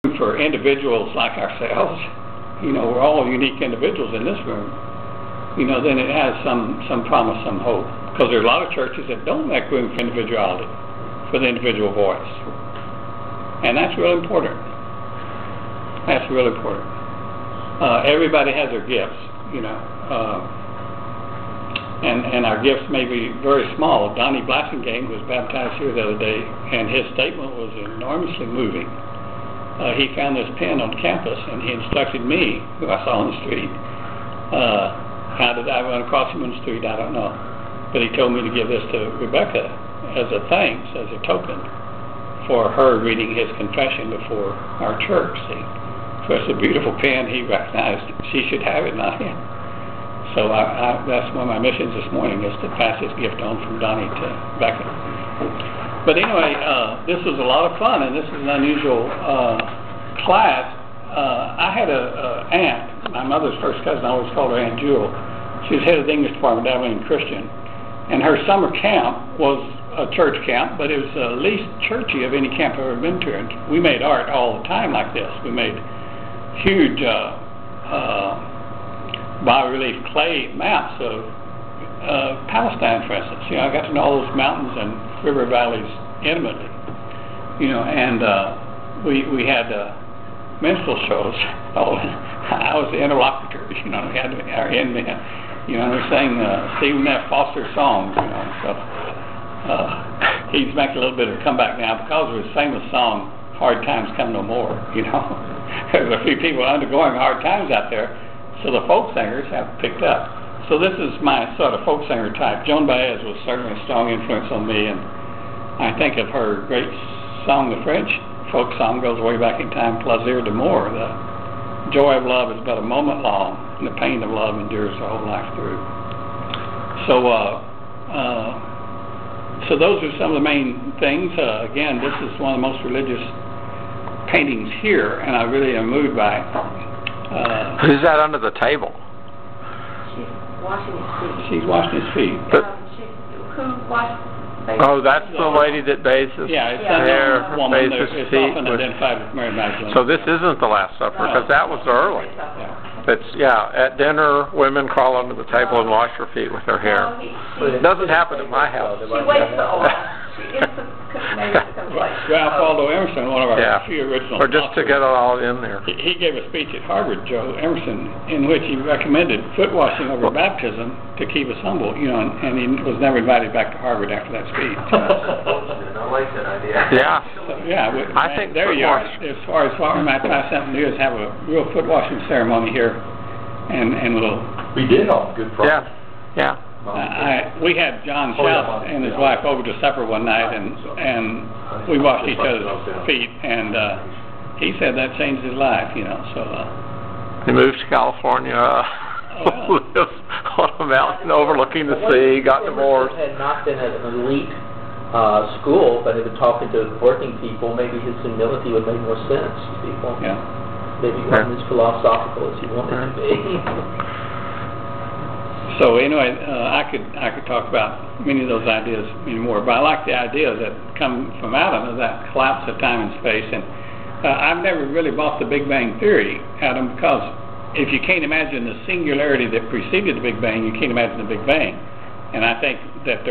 for individuals like ourselves, we're all unique individuals in this room, then it has some promise, some hope. Because there are a lot of churches that don't make room for individuality, for the individual voice. And that's real important. That's real important. Everybody has their gifts, and our gifts may be very small. Donnie Blassingame was baptized here the other day, and his statement was enormously moving. He found this pen on campus, and he instructed me, who I saw on the street. How did I run across him on the street? I don't know. But he told me to give this to Rebecca as a thanks, as a token for her reading his confession before our church. See? So it's a beautiful pen. He recognized she should have it, not him. So that's one of my missions this morning, is to pass this gift on from Donnie to Rebecca. But anyway, this was a lot of fun, and this is an unusual class. I had an aunt, my mother's first cousin. I always called her Aunt Jewel. She was head of the English department at Abilene Christian, and her summer camp was a church camp, but it was the least churchy of any camp I've ever been to. And we made art all the time like this. We made huge bas-relief clay maps of Palestine, for instance. I got to know all those mountains and river valleys intimately. And we had minstrel shows. I was the interlocutor. We had our inmen. We sang Stephen F. Foster songs. So he's making a little bit of a comeback now because of his famous song "Hard Times Come No More." There's a few people undergoing hard times out there, so the folk singers have picked up. So this is my sort of folk singer type. Joan Baez was certainly a strong influence on me, and I think of her great song, the French folk song, goes way back in time, Plaisir d'amour. The joy of love is but a moment long, and the pain of love endures the whole life through. So so those are some of the main things. Again, this is one of the most religious paintings here, and I really am moved by it. Who's that under the table? Washing his feet. She's washing his feet. Who washed? Oh, that's the lady that bathes his hair, bathes his feet. Often identified with Mary Magdalene. So this isn't the Last Supper, because that was early. It's, at dinner, women crawl under the table and wash their feet with their hair. It doesn't happen at my house. She waits the oil. Ralph Waldo Emerson, one of our few original or just to get it all in there. He gave a speech at Harvard, Joe Emerson, in which he recommended foot washing over baptism to keep us humble, and he was never invited back to Harvard after that speech. I like that idea. Yeah. So, I think there you are. As far as what we might try something to do is have a real foot washing ceremony here, and we'll. We did on Good Friday. Yeah. We had John Shout and his wife over to supper one night, and we washed each other's feet, and he said that changed his life, So he moved to California, lives on a mountain overlooking the sea, got divorced. Had not been at an elite school, but had been talking to working people. Maybe his humility would make more sense to people. Yeah. Maybe he wasn't as philosophical as he wanted to be. So anyway, I could talk about many of those ideas anymore, but I like the ideas that come from Adam of that collapse of time and space. And I've never really bought the Big Bang Theory, Adam, because if you can't imagine the singularity that preceded the Big Bang, you can't imagine the Big Bang. And I think that there